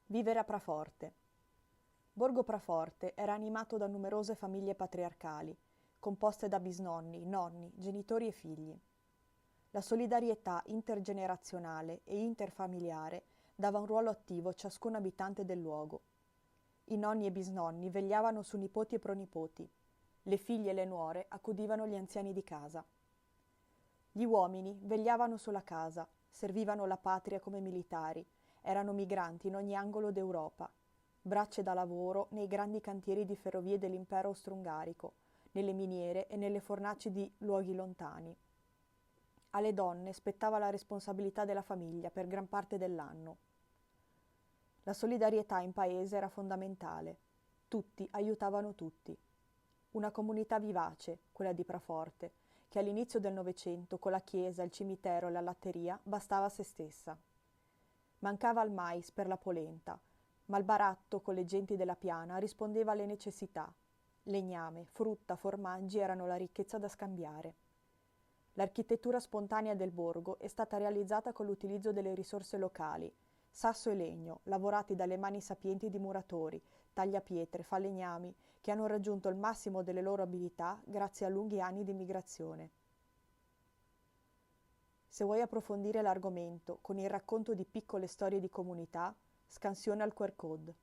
Vivere a Praforte. Borgo Praforte era animato da numerose famiglie patriarcali, composte da bisnonni, nonni, genitori e figli. La solidarietà intergenerazionale e interfamiliare dava un ruolo attivo a ciascun abitante del luogo. I nonni e bisnonni vegliavano su nipoti e pronipoti. Le figlie e le nuore accudivano gli anziani di casa. Gli uomini vegliavano sulla casa, servivano la patria come militari, erano migranti in ogni angolo d'Europa, braccia da lavoro nei grandi cantieri di ferrovie dell'impero austro-ungarico, nelle miniere e nelle fornaci di luoghi lontani. Alle donne spettava la responsabilità della famiglia per gran parte dell'anno. La solidarietà in paese era fondamentale. Tutti aiutavano tutti. Una comunità vivace, quella di Praforte, che all'inizio del Novecento, con la chiesa, il cimitero e la latteria, bastava a se stessa. Mancava il mais per la polenta, ma il baratto con le genti della piana rispondeva alle necessità. Legname, frutta, formaggi erano la ricchezza da scambiare. L'architettura spontanea del borgo è stata realizzata con l'utilizzo delle risorse locali, sasso e legno, lavorati dalle mani sapienti di muratori, tagliapietre, falegnami, che hanno raggiunto il massimo delle loro abilità grazie a lunghi anni di migrazione. Se vuoi approfondire l'argomento con il racconto di piccole storie di comunità, scansiona il QR code.